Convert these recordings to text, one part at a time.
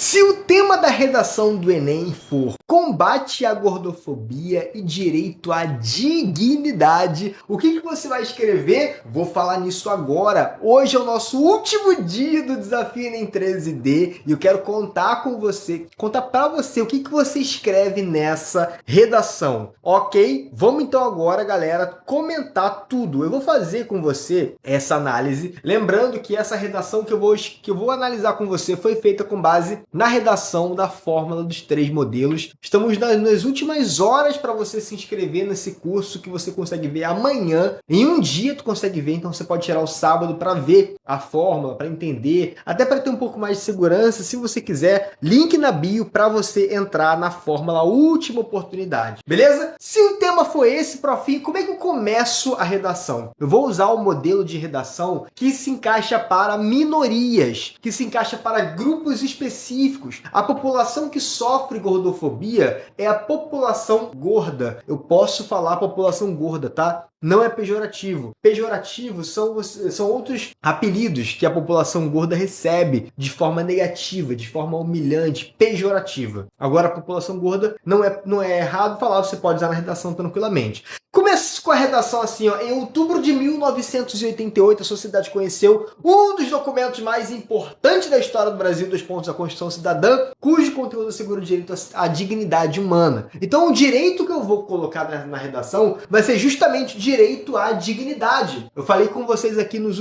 Se o tema da redação do Enem for combate à gordofobia e direito à dignidade, o que você vai escrever? Vou falar nisso agora. Hoje é o nosso último dia do Desafio Enem 13D e eu quero contar para você o que você escreve nessa redação, ok? Vamos então agora, galera, comentar tudo. Eu vou fazer com você essa análise, lembrando que essa redação que eu vou analisar com você foi feita com base na redação da fórmula dos 3 modelos. Estamos nas últimas horas para você se inscrever nesse curso que você consegue ver amanhã. Em um dia tu consegue ver, então você pode tirar o sábado para ver a fórmula, para entender, até para ter um pouco mais de segurança, se você quiser. Link na bio para você entrar na fórmula última oportunidade, beleza? Se o tema for esse, profinho, como é que eu começo a redação? Eu vou usar o modelo de redação que se encaixa para minorias, que se encaixa para grupos específicos. A população que sofre gordofobia é a população gorda. Eu posso falar população gorda, tá? Não é pejorativo. Pejorativo são outros apelidos que a população gorda recebe de forma negativa, de forma humilhante, pejorativa. Agora, a população gorda não é errado falar, você pode usar na redação tranquilamente. Começa com a redação assim, ó. Em outubro de 1988, a sociedade conheceu um dos documentos mais importantes da história do Brasil, dos pontos da Constituição Cidadã, cujo conteúdo assegura o direito à dignidade humana. Então, o direito que eu vou colocar na redação vai ser justamente o direito à dignidade. Eu falei com vocês aqui nos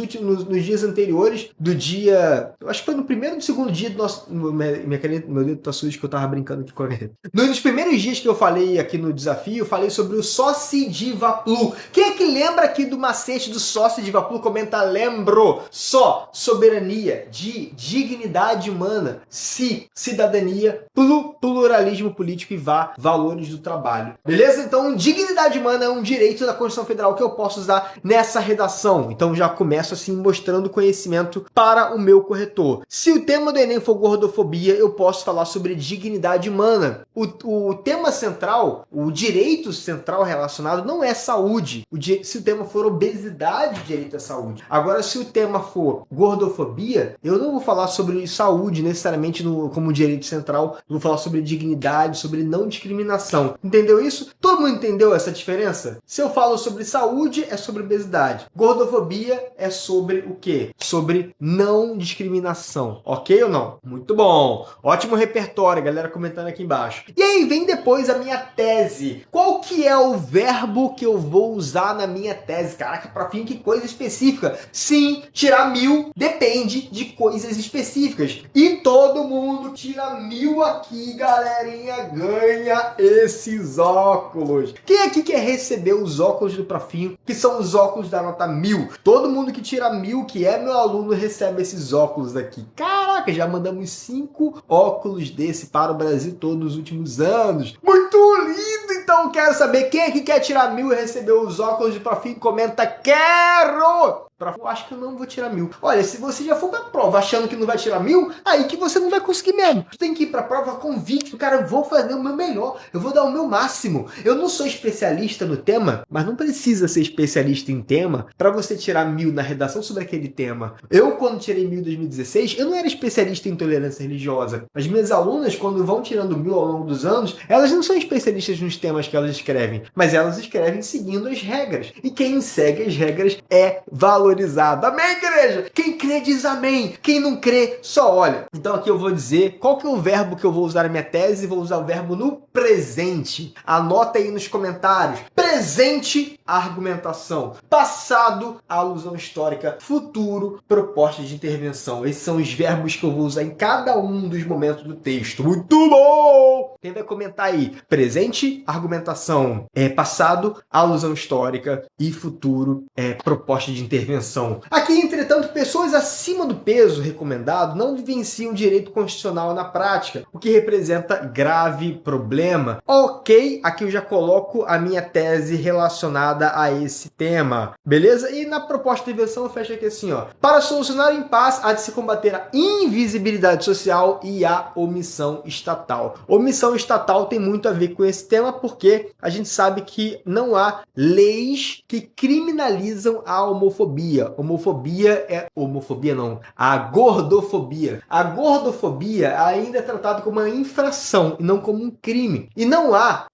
dias anteriores do dia... Eu acho que foi no primeiro ou no segundo dia do nosso... Meu dedo tá sujo que eu tava brincando aqui com a caneta. Nos primeiros dias que eu falei aqui no desafio, eu falei sobre o Socidivaplu. Quem é que lembra aqui do macete do Socidivaplu? Comenta, lembro. Só, soberania, dignidade humana, cidadania, pluralismo político e valores do trabalho. Beleza? Então, dignidade humana é um direito da Constituição Federal que eu posso usar nessa redação. Então, já começo assim mostrando conhecimento para o meu corretor. Se o tema do Enem for gordofobia, eu posso falar sobre dignidade humana. O tema central, o direito central relacionado não é saúde. Se o tema for obesidade, direito à saúde. Agora, se o tema for gordofobia, eu não vou falar sobre saúde necessariamente como direito central. Eu vou falar sobre dignidade, sobre não discriminação. Entendeu isso? Todo mundo entendeu essa diferença? Se eu falo sobre saúde, é sobre obesidade. Gordofobia é sobre o quê? Sobre não discriminação. Ok ou não? Muito bom. Ótimo repertório, galera comentando aqui embaixo. E aí vem depois a minha tese. Qual que é o verbo que eu vou usar na minha tese? Caraca, profinho, que coisa específica. Sim, tirar 1000 depende de coisas específicas. E todo mundo tira 1000 aqui, galerinha, ganha esses óculos. Quem aqui quer receber os óculos do profinho, que são os óculos da nota 1000? Todo mundo que tira 1000, que é meu aluno, recebe esses óculos aqui. Caraca, já mandamos 5 óculos desse para o Brasil todos nos últimos anos. Muito lindo! Então quero saber quem aqui quer tirar 1000 e receber os óculos de profinho. Comenta, quero! Eu acho que eu não vou tirar 1000. Olha, se você já for pra prova achando que não vai tirar 1000, aí que você não vai conseguir mesmo. Tu tem que ir pra prova convicto, cara, eu vou fazer o meu melhor, eu vou dar o meu máximo. Eu não sou especialista no tema, mas não precisa ser especialista em tema pra você tirar 1000 na redação sobre aquele tema. Eu, quando tirei 1000 em 2016, eu não era especialista em intolerância religiosa. As minhas alunas, quando vão tirando 1000 ao longo dos anos, elas não são especialistas nos temas que elas escrevem, mas elas escrevem seguindo as regras. E quem segue as regras é valorizado. Amém, igreja? Quem crê diz amém. Quem não crê, só olha. Então aqui eu vou dizer qual que é o verbo que eu vou usar na minha tese. Vou usar o verbo no presente. Anota aí nos comentários. Presente, argumentação. Passado, alusão histórica. Futuro, proposta de intervenção. Esses são os verbos que eu vou usar em cada um dos momentos do texto. Muito bom! Quem vai comentar aí? Presente, argumentação. Passado, alusão histórica. E futuro, proposta de intervenção. Aqui, entretanto, pessoas acima do peso recomendado não vivenciam direito constitucional na prática, o que representa grave problema. Ok, aqui eu já coloco a minha tese relacionada a esse tema, beleza? E na proposta de intervenção eu fecho aqui assim, ó. Para solucionar o impasse, há de se combater a invisibilidade social e a omissão estatal. Omissão estatal tem muito a ver com esse tema, porque a gente sabe que não há leis que criminalizam a homofobia. Homofobia homofobia é... Homofobia não. A gordofobia. A gordofobia ainda é tratada como uma infração e não como um crime. E não há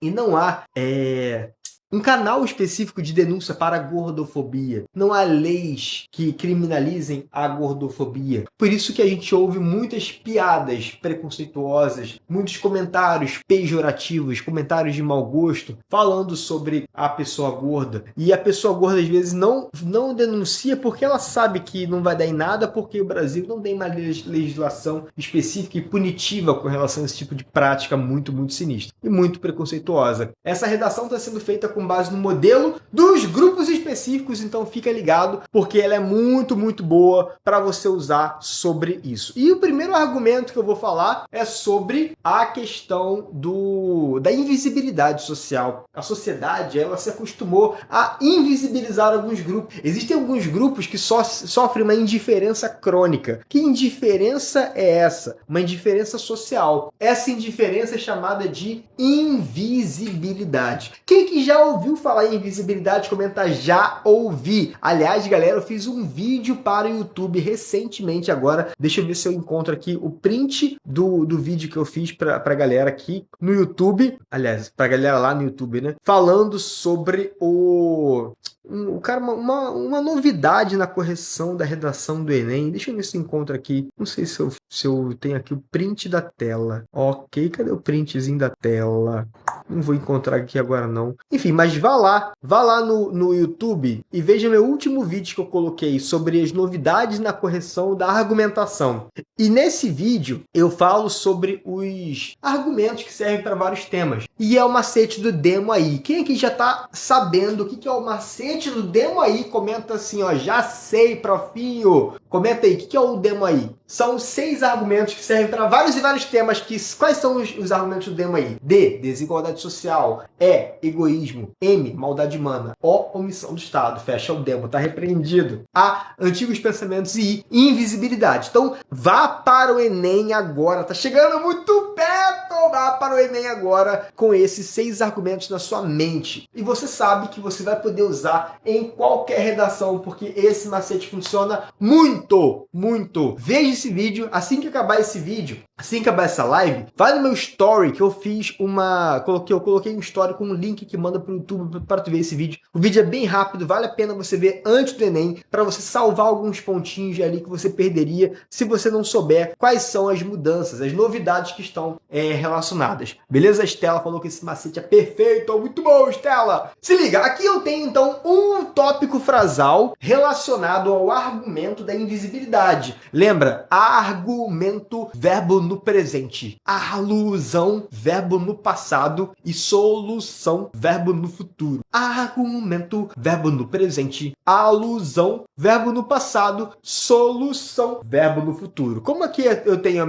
um canal específico de denúncia para a gordofobia. Não há leis que criminalizem a gordofobia. Por isso que a gente ouve muitas piadas preconceituosas, muitos comentários pejorativos, comentários de mau gosto, falando sobre a pessoa gorda. E a pessoa gorda, às vezes, não denuncia porque ela sabe que não vai dar em nada, porque o Brasil não tem uma legislação específica e punitiva com relação a esse tipo de prática muito, muito sinistra e muito preconceituosa. Essa redação está sendo feita com base no modelo dos grupos específicos, então fica ligado, porque ela é muito, muito boa para você usar sobre isso. E o primeiro argumento que eu vou falar é sobre a questão da invisibilidade social. A sociedade, ela se acostumou a invisibilizar alguns grupos. Existem alguns grupos que sofrem uma indiferença crônica. Que indiferença é essa? Uma indiferença social. Essa indiferença é chamada de invisibilidade. Quem que já ouviu falar em invisibilidade, comenta já ouvi. Aliás, galera, eu fiz um vídeo para o YouTube recentemente agora. Deixa eu ver se eu encontro aqui o print do vídeo que eu fiz para a galera aqui no YouTube. Aliás, para a galera lá no YouTube, né? Falando sobre uma novidade na correção da redação do Enem. Deixa eu ver se eu encontro aqui. Não sei se eu tenho aqui o print da tela. Ok, cadê o printzinho da tela? Não vou encontrar aqui agora não. Enfim, mas vá lá no YouTube e veja meu último vídeo que eu coloquei sobre as novidades na correção da argumentação. E nesse vídeo eu falo sobre os argumentos que servem para vários temas. E é o macete do demo aí. Quem aqui já está sabendo o que é o macete do demo aí? Comenta assim, ó, já sei, profinho. Comenta aí, o que é o demo aí? São 6 argumentos que servem para vários e vários temas. Quais são os argumentos do demo aí? D, desigualdade social. E, egoísmo. M, maldade humana. O, omissão do Estado. Fecha o demo, tá repreendido. A, antigos pensamentos. E I, invisibilidade. Então, vá para o Enem agora. Tá chegando muito perto. Vá para o Enem agora com esses 6 argumentos na sua mente. E você sabe que você vai poder usar em qualquer redação, porque esse macete funciona muito, muito. Veja esse vídeo. Assim que acabar esse vídeo, assim que acabar essa live, vai no meu story que eu fiz eu coloquei um story com um link que manda para o YouTube para tu ver esse vídeo. O vídeo é bem rápido, vale a pena você ver antes do Enem, para você salvar alguns pontinhos ali que você perderia se você não souber quais são as mudanças, as novidades que estão relacionadas. Beleza? A Estela falou que esse macete é perfeito, muito bom, Estela! Se liga, aqui eu tenho então um tópico frasal relacionado ao argumento da invisibilidade. Lembra? Argumento, verbo no presente. Alusão, verbo no passado. E solução, verbo no futuro. Argumento, verbo no presente. Alusão, verbo no passado. Solução, verbo no futuro. Como aqui eu tenho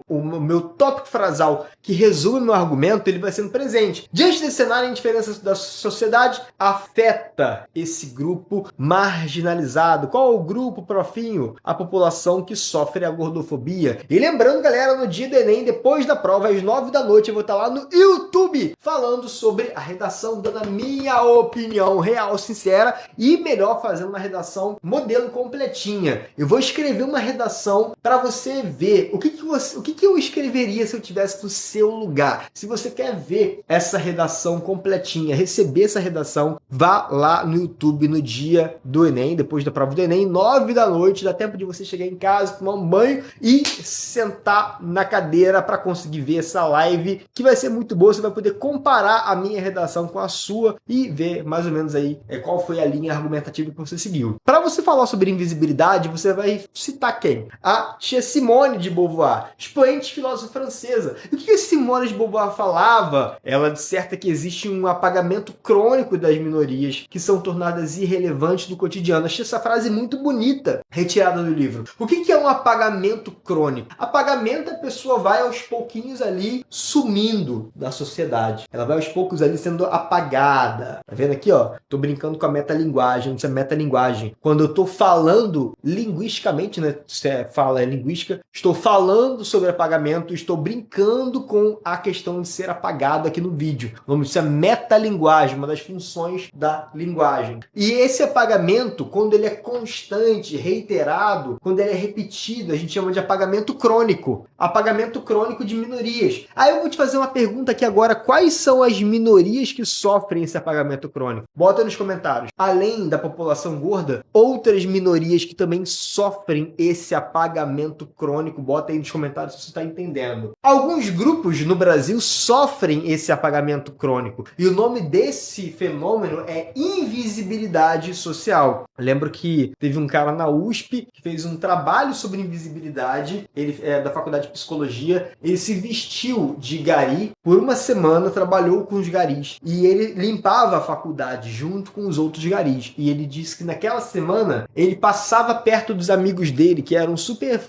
o meu tópico frasal que resume meu argumento, ele vai ser no presente. Diante desse cenário, a indiferença da sociedade afeta esse grupo marginalizado. Qual é o grupo, profinho? A população que sofre a gordofobia. E lembrando, galera, no dia do Enem, depois da prova, às 9 da noite, eu vou estar lá no YouTube falando sobre a redação, dando a minha opinião real, sincera e melhor, fazendo uma redação modelo completinha. Eu vou escrever uma redação para você ver o que eu escreveria se eu tivesse no seu lugar. Se você quer ver essa redação completinha, receber essa redação, vá lá no YouTube no dia do Enem, depois da prova do Enem, 9 da noite, dá tempo de você chegar em casa, tomar um banho e sentar na cadeira para conseguir ver essa live, que vai ser muito boa. Você vai poder comparar a minha redação com a sua e ver mais ou menos aí qual foi a linha argumentativa que você seguiu. Para você falar sobre invisibilidade, você vai citar quem? A tia Simone de Beauvoir, expoente filósofa francesa. E o que a Simone de Beauvoir falava? Ela disserta que existe um apagamento crônico das minorias que são tornadas irrelevantes do cotidiano. Achei essa frase muito bonita, retirada do livro. O que é um apagamento crônico? Apagamento, a pessoa vai aos pouquinhos ali sumindo da sociedade. Ela vai aos poucos ali sendo sendo apagada. Tá vendo aqui, ó? Tô brincando com a metalinguagem, isso é metalinguagem. Quando eu tô falando linguisticamente, né? Você fala linguística, estou falando sobre apagamento, estou brincando com a questão de ser apagado aqui no vídeo. O nome disso é metalinguagem, uma das funções da linguagem. E esse apagamento, quando ele é constante, reiterado, quando ele é repetido, a gente chama de apagamento crônico. Apagamento crônico de minorias. Aí eu vou te fazer uma pergunta aqui agora. Quais são as minorias que sofrem esse apagamento crônico? Bota nos comentários. Além da população gorda, outras minorias que também sofrem esse apagamento crônico. Bota aí nos comentários se você está entendendo. Alguns grupos no Brasil sofrem esse apagamento crônico. E o nome desse fenômeno é invisibilidade social. Eu lembro que teve um cara na USP que fez um trabalho sobre invisibilidade. Ele é da faculdade de psicologia. Ele se vestiu de gari por uma semana, trabalhou com os garis. E ele limpava a faculdade junto com os outros garis. E ele disse que naquela semana ele passava perto dos amigos dele, que eram super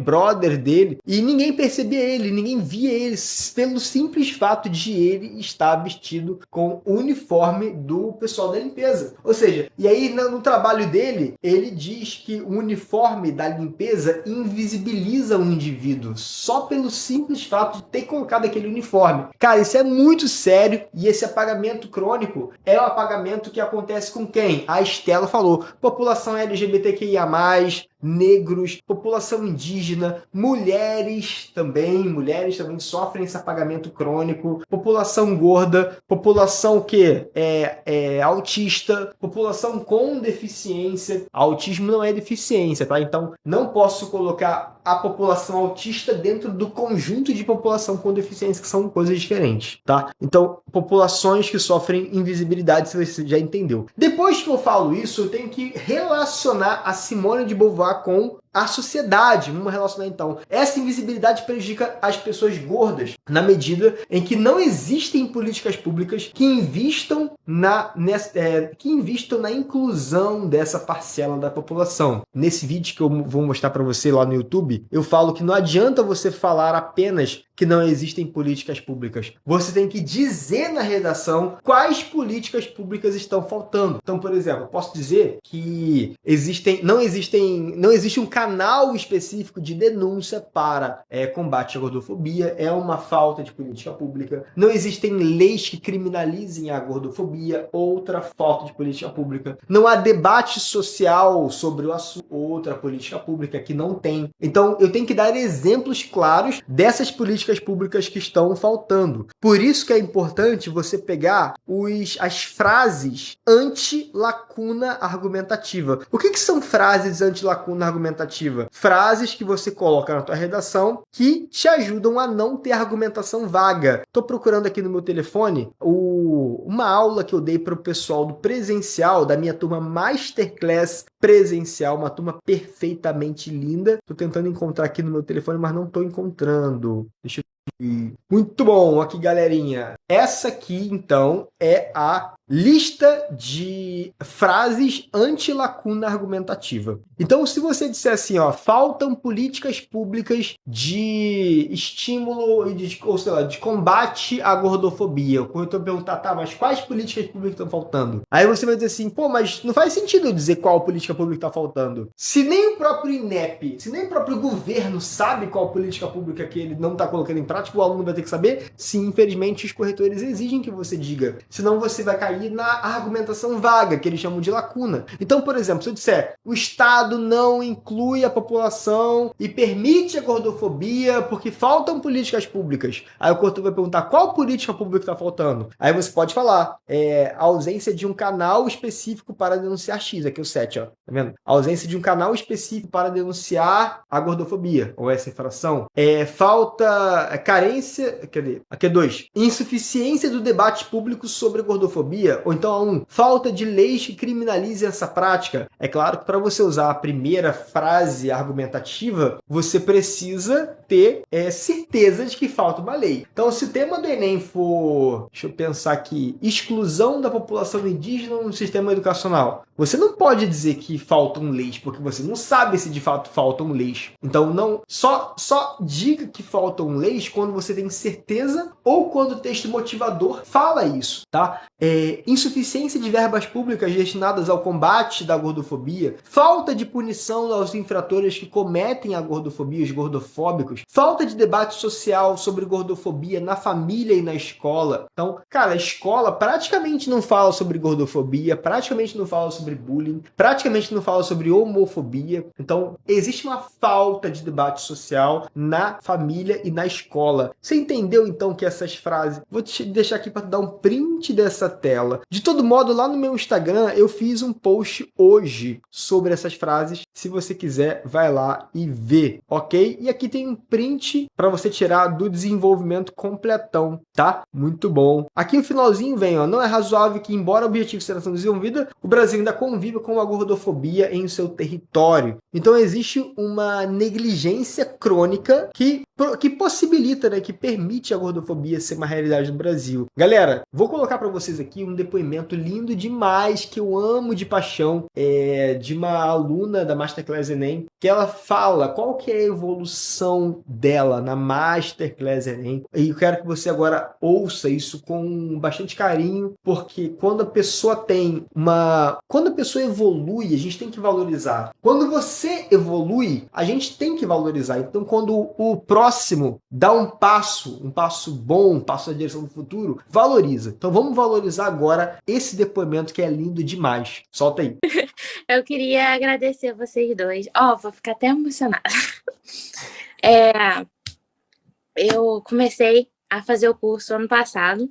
brother dele, e ninguém percebia ele, ninguém via ele, pelo simples fato de ele estar vestido com o uniforme do pessoal da limpeza. Ou seja, e aí no trabalho dele, ele diz que o uniforme da limpeza invisibiliza o indivíduo, só pelo simples fato de ter colocado aquele uniforme. Cara, isso é muito sério, e esse apagamento crônico é o apagamento que acontece com quem? A Estela falou, população LGBTQIA+, negros, população indígena, mulheres também sofrem esse apagamento crônico, população gorda, população que é autista, população com deficiência. Autismo não é deficiência, tá? Então não posso colocar a população autista dentro do conjunto de população com deficiência, que são coisas diferentes, tá? Então, populações que sofrem invisibilidade, você já entendeu. Depois que eu falo isso, eu tenho que relacionar a Simone de Beauvoir com a sociedade. Vamos relacionar então. Essa invisibilidade prejudica as pessoas gordas na medida em que não existem políticas públicas que invistam na inclusão dessa parcela da população. Nesse vídeo que eu vou mostrar para você lá no YouTube, eu falo que não adianta você falar apenas que não existem políticas públicas. Você tem que dizer na redação quais políticas públicas estão faltando. Então, por exemplo, eu posso dizer que não existe um canal específico de denúncia para combate à gordofobia, é uma falta de política pública. Não existem leis que criminalizem a gordofobia, outra falta de política pública. Não há debate social sobre o assunto, outra política pública que não tem. Então, eu tenho que dar exemplos claros dessas políticas públicas que estão faltando. Por isso que é importante você pegar as frases anti-lacuna argumentativa. O que são frases anti-lacuna argumentativa? Frases que você coloca na tua redação que te ajudam a não ter argumentação vaga. Estou procurando aqui no meu telefone uma aula que eu dei para o pessoal do presencial, da minha turma Masterclass presencial, uma turma perfeitamente linda. Estou tentando encontrar aqui no meu telefone, mas não estou encontrando. Deixa eu... Muito bom, aqui galerinha. Essa aqui então é a lista de frases anti-lacuna argumentativa. Então, se você disser assim, ó, faltam políticas públicas de estímulo e de combate à gordofobia. O corretor perguntar, tá, mas quais políticas públicas estão faltando? Aí você vai dizer assim, pô, mas não faz sentido eu dizer qual política pública está faltando. Se nem o próprio INEP, se nem o próprio governo sabe qual política pública que ele não está colocando em prática, o aluno vai ter que saber? Sim, infelizmente, os corretores exigem que você diga. Senão você vai cair na argumentação vaga, que eles chamam de lacuna. Então, por exemplo, se eu disser o Estado não inclui a população e permite a gordofobia porque faltam políticas públicas. Aí o corretor vai perguntar qual política pública está faltando. Aí você pode falar a ausência de um canal específico para denunciar X. Aqui é o 7, ó. Tá vendo? A ausência de um canal específico para denunciar a gordofobia, ou essa infração. Carência... Cadê? Aqui é 2. Insuficiência do debate público sobre gordofobia, ou então falta de leis que criminalizem essa prática. É claro que para você usar a primeira frase argumentativa, você precisa ter certeza de que falta uma lei. Então, se o tema do Enem for, deixa eu pensar aqui, exclusão da população indígena no sistema educacional, você não pode dizer que faltam leis, porque você não sabe se de fato faltam leis. Então, não só diga que faltam leis quando você tem certeza ou quando o texto motivador fala isso, tá? Insuficiência de verbas públicas destinadas ao combate da gordofobia, falta de punição aos infratores que cometem a gordofobia, os gordofóbicos, falta de debate social sobre gordofobia na família e na escola. Então, cara, a escola praticamente não fala sobre gordofobia, praticamente não fala sobre bullying, praticamente não fala sobre homofobia. Então, existe uma falta de debate social na família e na escola. Você entendeu, então, que essas frases... Vou te deixar aqui para dar um print dessa tela. De todo modo, lá no meu Instagram, eu fiz um post hoje sobre essas frases. Se você quiser, vai lá e vê, ok? E aqui tem um print para você tirar do desenvolvimento completão, tá? Muito bom. Aqui no finalzinho vem, ó, não é razoável que, embora o objetivo seja sendo desenvolvido, o Brasil ainda conviva com a gordofobia em seu território. Então existe uma negligência crônica que possibilita, né, que permite a gordofobia ser uma realidade no Brasil. Galera, vou colocar para vocês aqui um depoimento lindo demais, que eu amo de paixão, de uma aluna da Masterclass Enem, que ela fala qual que é a evolução dela na Masterclass Enem. E eu quero que você agora ouça isso com bastante carinho, porque quando a pessoa evolui, a gente tem que valorizar. Quando você evolui, a gente tem que valorizar. Então, quando o próximo dá um passo bom, um passo na direção do futuro, valoriza. Então, vamos valorizar agora esse depoimento que é lindo demais. Solta aí. Eu queria agradecer vocês dois. Vou ficar até emocionada. Eu comecei a fazer o curso ano passado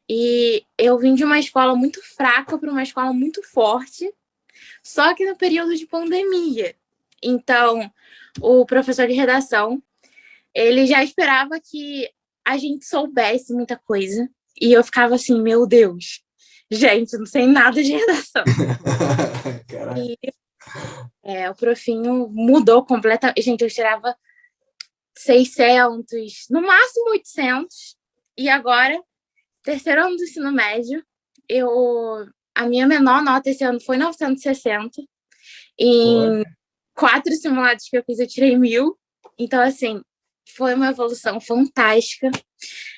e eu vim de uma escola muito fraca para uma escola muito forte, só que no período de pandemia. Então, o professor de redação, ele já esperava que a gente soubesse muita coisa e eu ficava assim, meu Deus, gente, não sei nada de redação. E o profinho mudou completamente. Gente, eu tirava 600, no máximo 800. E agora, terceiro ano do ensino médio, a minha menor nota esse ano foi 960. Em 4 simulados que eu fiz, eu tirei 1000. Então, assim, foi uma evolução fantástica.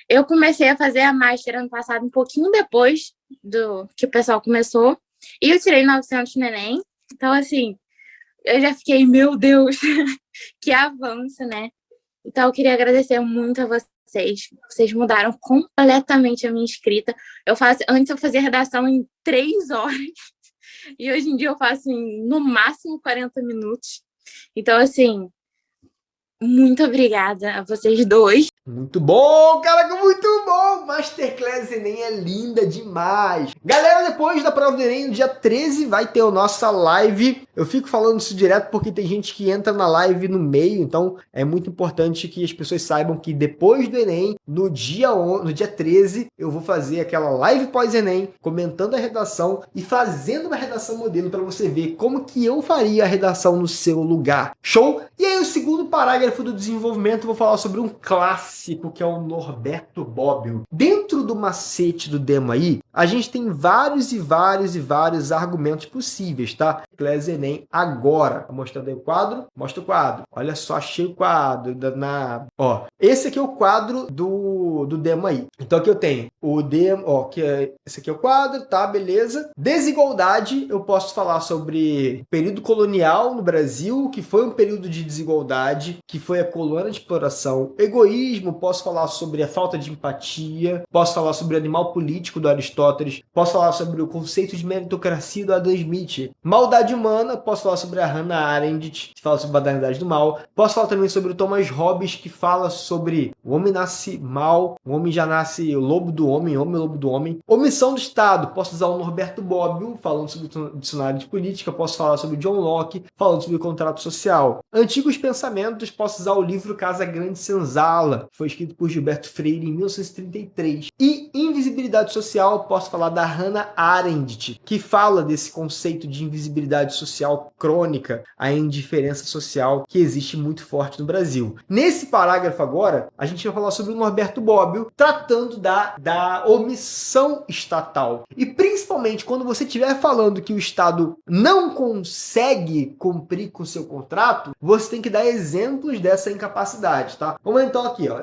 Eu comecei a fazer a Master ano passado, um pouquinho depois do que o pessoal começou. E eu tirei 900 no Enem. Então, assim, eu já fiquei, meu Deus, que avanço, né? Então, eu queria agradecer muito a vocês. Vocês mudaram completamente a minha escrita. Antes eu fazia redação em 3 horas. E hoje em dia eu faço em, no máximo, 40 minutos. Então, assim, muito obrigada a vocês dois. Muito bom, caraca, muito bom! Masterclass Enem é linda demais! Galera, depois da prova do Enem, no dia 13, vai ter a nossa live. Eu fico falando isso direto porque tem gente que entra na live no meio, então é muito importante que as pessoas saibam que depois do Enem, no dia 13, eu vou fazer aquela live pós-Enem, comentando a redação e fazendo uma redação modelo para você ver como que eu faria a redação no seu lugar. Show? E aí, o segundo parágrafo do desenvolvimento, eu vou falar sobre um clássico, que é o Norberto Bobbio. Dentro do macete do demo aí, a gente tem vários argumentos possíveis, tá? Class Enem agora. Mostrando aí o quadro? Mostra o quadro. Olha só, achei o quadro. Esse aqui é o quadro do demo aí. Então aqui eu tenho o demo, esse aqui é o quadro, tá? Beleza. Desigualdade, eu posso falar sobre período colonial no Brasil, que foi um período de desigualdade, que foi a colônia de exploração. Egoísmo, posso falar sobre a falta de empatia, posso falar sobre o animal político do Aristóteles, posso falar sobre o conceito de meritocracia do Adam Smith. Maldade humana, posso falar sobre a Hannah Arendt, que fala sobre a banalidade do mal. Posso falar também sobre o Thomas Hobbes, que fala sobre o homem nasce mal, o homem já nasce lobo do homem lobo do homem. Omissão do Estado, posso usar o Norberto Bobbio, falando sobre o dicionário de política, posso falar sobre John Locke, falando sobre o contrato social. Antigos pensamentos, posso usar o livro Casa Grande Senzala, foi escrito por Gilberto Freire em 1933. E invisibilidade social, posso falar da Hannah Arendt, que fala desse conceito de invisibilidade desigualdade social crônica, a indiferença social que existe muito forte no Brasil. Nesse parágrafo agora, a gente vai falar sobre o Norberto Bobbio, tratando da omissão estatal. E principalmente quando você estiver falando que o Estado não consegue cumprir com o seu contrato, você tem que dar exemplos dessa incapacidade, tá? Vamos então aqui, ó.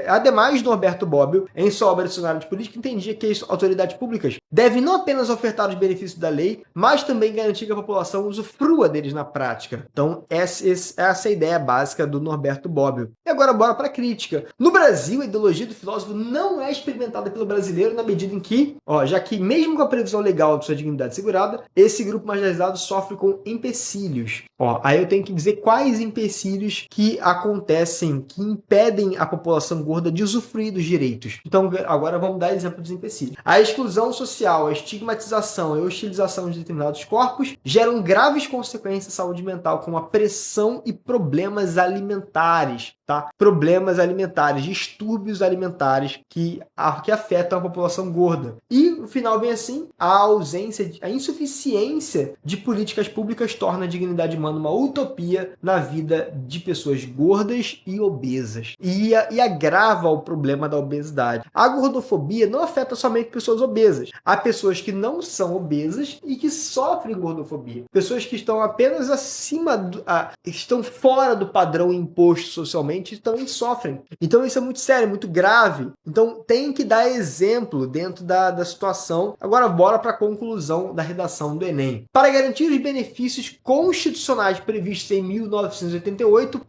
Ademais, Norberto Bobbio, em sua obra Dicionário de Política, entendia que as autoridades públicas devem não apenas ofertar os benefícios da lei, mas também garantir que a população usufrua deles na prática. Então, essa é a ideia básica do Norberto Bobbio. E agora, bora para a crítica. No Brasil, a ideologia do filósofo não é experimentada pelo brasileiro na medida em que, já que mesmo com a previsão legal de sua dignidade segurada, esse grupo marginalizado sofre com empecilhos. Aí eu tenho que dizer quais empecilhos que acontecem, que impedem a população gorda de usufruir dos direitos. Então, agora vamos dar exemplo dos empecilhos. A exclusão social, a estigmatização e a hostilização de determinados corpos geram graves consequências à saúde mental, como a pressão e problemas alimentares, tá? Problemas alimentares, distúrbios alimentares que afetam a população gorda. E, no final, vem assim, a insuficiência de políticas públicas torna a dignidade humana uma utopia na vida de pessoas gordas e obesas. E agrava o problema da obesidade. A gordofobia não afeta somente pessoas obesas. Há pessoas que não são obesas e que sofrem gordofobia. Pessoas que estão apenas estão fora do padrão imposto socialmente também sofrem. Então isso é muito sério, muito grave. Então tem que dar exemplo dentro da situação. Agora bora para a conclusão da redação do Enem. Para garantir os benefícios constitucionais previstos em 1988,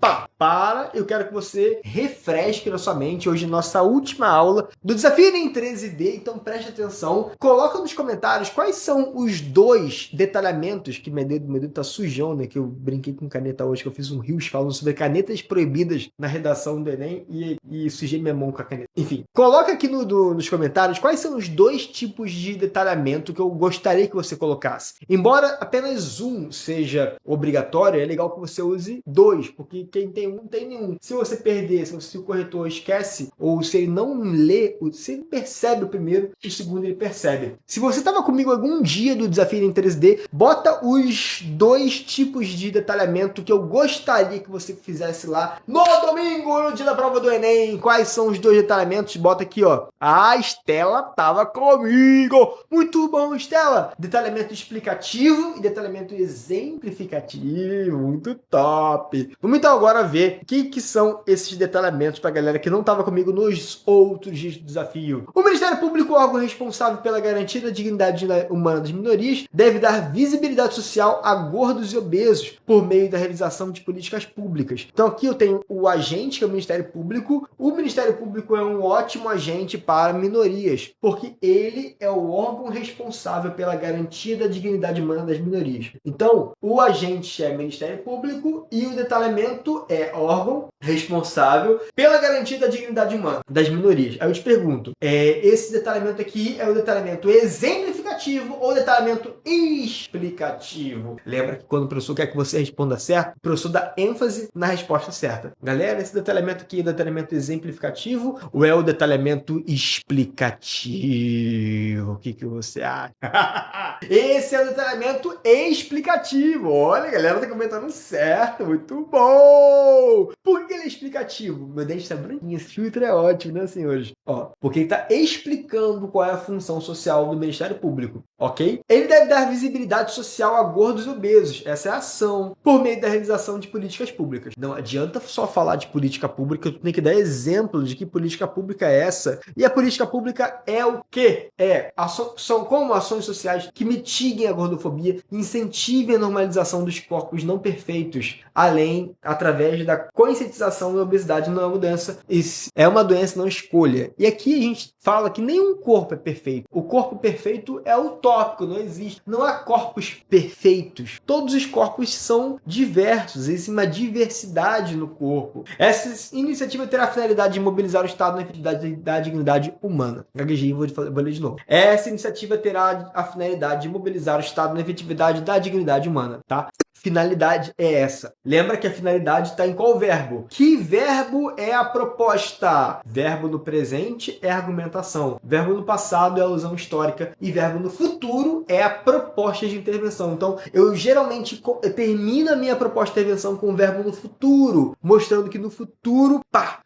eu quero que você refresque na sua mente hoje nossa última aula do Desafio Enem 13D, então preste atenção. Coloca nos comentários quais são os 2 detalhamentos, que meu dedo tá sujão, né, que eu brinquei com caneta hoje, que eu fiz um rios falando sobre canetas proibidas na redação do Enem e sujei minha mão com a caneta. Enfim, coloca aqui nos comentários quais são os 2 tipos de detalhamento que eu gostaria que você colocasse. Embora apenas um seja obrigatório, é legal que você use 2, porque quem tem um não tem nenhum. Se você perder, se o corretor esquece, ou se ele não lê, se ele percebe o primeiro, o segundo ele percebe. Se você estava comigo algum dia do Desafio em 3D, bota os 2 tipos de detalhamento que eu gostaria que você fizesse lá no domingo, no dia da prova do Enem. Quais são os 2 detalhamentos? Bota aqui, ó. A Estela tava comigo. Muito bom, Estela. Detalhamento explicativo e detalhamento exemplificativo. Muito top. Vamos então agora ver o que são esses detalhamentos para a galera que não estava comigo nos outros dias do desafio. O Ministério Público, órgão responsável pela garantia da dignidade humana das minorias, deve dar visibilidade social a gordos e obesos por meio da realização de políticas públicas. Então aqui eu tenho o agente, que é o Ministério Público. O Ministério Público é um ótimo agente para minorias, porque ele é o órgão responsável pela garantia da dignidade humana das minorias. Então, o agente é Ministério Público e o detalhamento é órgão responsável pela garantia da dignidade humana das minorias. Aí eu te pergunto, esse detalhamento aqui é o detalhamento exemplificativo ou detalhamento explicativo? Lembra que quando o professor quer que você responda certo, o professor dá ênfase na resposta certa. Galera, esse detalhamento aqui é o detalhamento exemplificativo ou é o detalhamento explicativo? O que você acha? Esse é o detalhamento explicativo. Olha, a galera tá comentando certo. Muito bom! Por que ele é explicativo? Meu dente tá branquinho. Esse filtro é ótimo, né, senhores? Porque ele tá explicando qual é a função social do Ministério Público, ok? Ele deve dar visibilidade social a gordos e obesos. Essa é a ação por meio da realização de políticas públicas. Não adianta só falar de política pública, tu tem que dar exemplo de que política pública é essa. E a política pública é o quê? São como ações sociais que mitiguem a gordofobia, incentivem a normalização dos corpos não perfeitos, através da conscientização da obesidade não é uma doença. É uma doença, não escolha. E aqui a gente fala que nenhum corpo é perfeito. O corpo perfeito é utópico, não existe. Não há corpos perfeitos. Todos os corpos são diversos, existe uma diversidade no corpo. Essa iniciativa terá a finalidade de mobilizar o Estado na efetividade da dignidade humana. Gaguejei, vou ler de novo. Essa iniciativa terá a finalidade de mobilizar o Estado na efetividade da dignidade humana, tá? Finalidade é essa. Lembra que a finalidade está em qual verbo? Que verbo é a proposta? Verbo no presente é argumentação. Verbo no passado é alusão histórica. E verbo no futuro é a proposta de intervenção. Então, eu geralmente termino a minha proposta de intervenção com o verbo no futuro, mostrando que no futuro,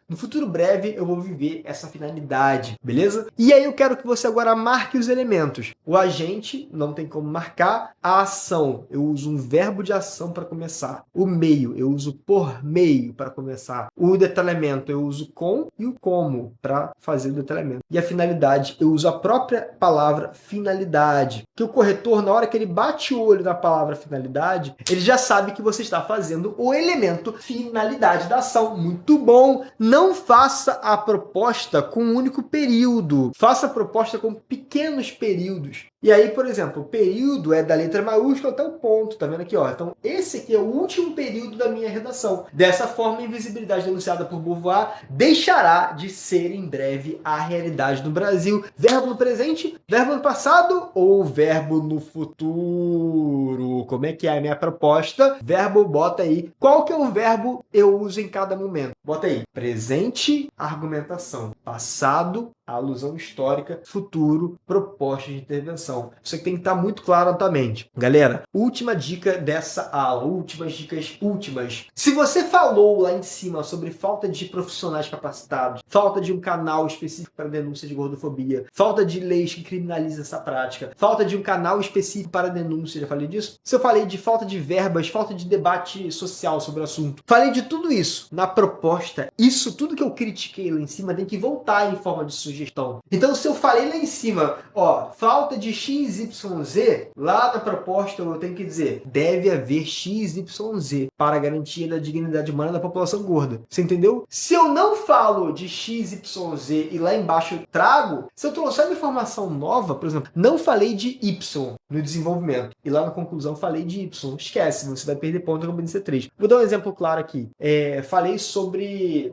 no futuro breve, eu vou viver essa finalidade, beleza? E aí eu quero que você agora marque os elementos. O agente, não tem como marcar. A ação, eu uso um verbo de ação para começar. O meio, eu uso por meio para começar. O detalhamento, eu uso com e o como para fazer o detalhamento. E a finalidade, eu uso a própria palavra finalidade. Que o corretor, na hora que ele bate o olho na palavra finalidade, ele já sabe que você está fazendo o elemento finalidade da ação. Muito bom! Não faça a proposta com um único período. Faça a proposta com pequenos períodos. E aí, por exemplo, o período é da letra maiúscula até o ponto, tá vendo aqui, ó? Então, esse aqui é o último período da minha redação. Dessa forma, a invisibilidade denunciada por Beauvoir deixará de ser em breve a realidade do Brasil. Verbo no presente, verbo no passado ou verbo no futuro? Como é que é a minha proposta? Verbo, bota aí. Qual que é o verbo eu uso em cada momento? Bota aí. Presente, argumentação. Passado, alusão histórica. Futuro, proposta de intervenção. Isso aqui tem que estar muito claro na tua mente. Galera, última dica dessa aula. Últimas dicas últimas. Se você falou lá em cima sobre falta de profissionais capacitados, falta de um canal específico para denúncia de gordofobia, falta de leis que criminalizam essa prática, falta de um canal específico para denúncia, já falei disso? Se eu falei de falta de verbas, falta de debate social sobre o assunto, falei de tudo isso na proposta. Isso tudo que eu critiquei lá em cima tem que voltar em forma de sugestão. Então, se eu falei lá em cima, ó, falta de XYZ, lá na proposta eu tenho que dizer, deve haver XYZ para a garantia da dignidade humana da população gorda. Você entendeu? Se eu não falo de XYZ e lá embaixo eu trago, se eu trouxer uma informação nova, por exemplo, não falei de Y no desenvolvimento e lá na conclusão falei de Y, esquece, você vai perder ponto na competência 3. Vou dar um exemplo claro aqui. Falei sobre,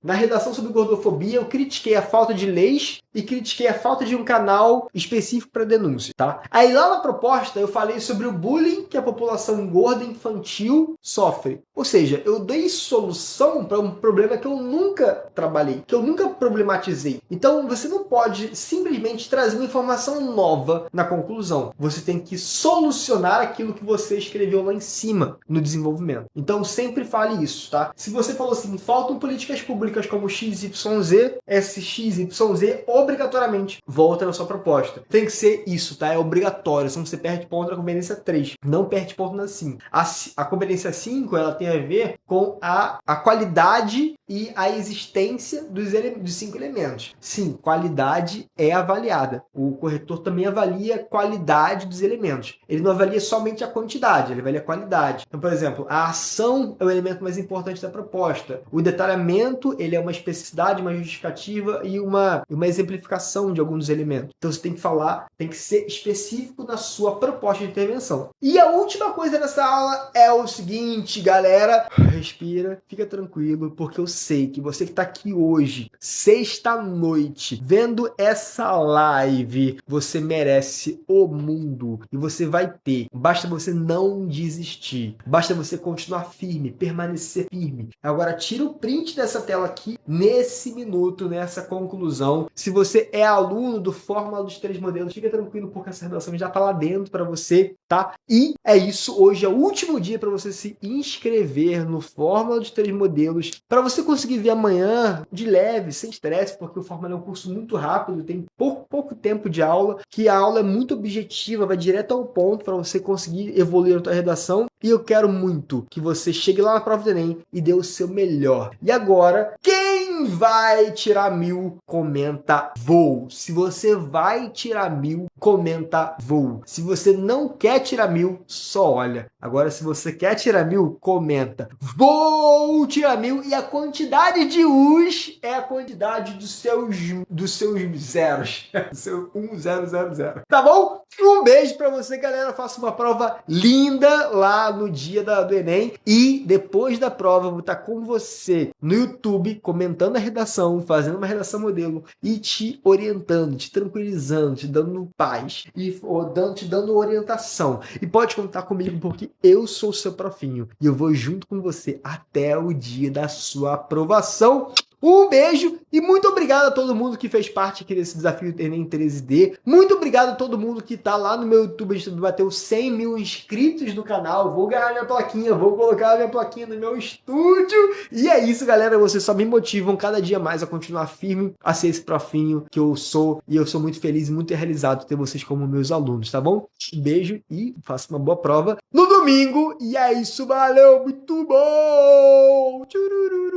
na redação sobre gordofobia, eu critiquei a falta de leis e critiquei a falta de um canal específico para denúncia, tá? Aí lá na proposta eu falei sobre o bullying que a população gorda infantil sofre. Ou seja, eu dei solução para um problema que eu nunca trabalhei, que eu nunca problematizei. Então você não pode simplesmente trazer uma informação nova na conclusão. Você tem que solucionar aquilo que você escreveu lá em cima no desenvolvimento. Então sempre fale isso, tá? Se você falou assim, faltam políticas públicas como XYZ, esse XYZ obrigatoriamente volta na sua proposta. Tem que ser isso, tá? É obrigatório, senão você perde ponto na competência 3. Não perde ponto na 5. A competência 5, ela tem a ver com a qualidade e a existência dos 5 elementos. Sim, qualidade é avaliada. O corretor também avalia a qualidade dos elementos. Ele não avalia somente a quantidade, ele avalia a qualidade. Então, por exemplo, a ação é o elemento mais importante da proposta. O detalhamento, ele é uma especificidade, uma justificativa e uma exemplificação de alguns elementos. Então, você tem que falar, tem que ser específico na sua proposta de intervenção. E a última coisa nessa aula é o seguinte, galera. Respira, fica tranquilo, porque eu sei que você que está aqui hoje, sexta-noite, vendo essa live, você merece o mundo e você vai ter. Basta você não desistir. Basta você continuar firme, permanecer firme. Agora, tira o print dessa tela aqui, nesse minuto, nessa conclusão. Se você é aluno do Fórmula dos 3 Modelos, fica tranquilo, porque essa redação já está lá dentro para você, tá? E é isso. Hoje é o último dia para você se inscrever no Fórmula dos 3 Modelos, para você conseguir ver amanhã de leve, sem estresse, porque o Fórmula é um curso muito rápido, tem pouco tempo de aula, que a aula é muito objetiva, vai direto ao ponto para você conseguir evoluir na sua redação. E eu quero muito que você chegue lá na prova do Enem e dê o seu melhor. E agora, quem vai tirar 1000, comenta vou. Se você vai tirar 1000, comenta vou. Se você não quer tirar 1000, só olha. Agora, se você quer tirar 1000, comenta vou tirar 1000. E a quantidade de U's é a quantidade dos seus zeros. Seu 1000. Tá bom? Um beijo pra você, galera. Faça uma prova linda lá no dia do Enem. E depois da prova, eu vou estar com você no YouTube, comentando a redação, fazendo uma redação modelo e te orientando, te tranquilizando, te dando paz e te dando orientação. E pode contar comigo porque eu sou seu profinho e eu vou junto com você até o dia da sua aprovação. Um beijo e muito obrigado a todo mundo que fez parte aqui desse desafio do Enem 13D. Muito obrigado a todo mundo que tá lá no meu YouTube. A gente bateu 100 mil inscritos no canal. Vou ganhar minha plaquinha, vou colocar a minha plaquinha no meu estúdio. E é isso, galera. Vocês só me motivam cada dia mais a continuar firme, a ser esse profinho que eu sou. E eu sou muito feliz e muito realizado ter vocês como meus alunos, tá bom? Um beijo e faça uma boa prova no domingo. E é isso, valeu, muito bom! Tchururu.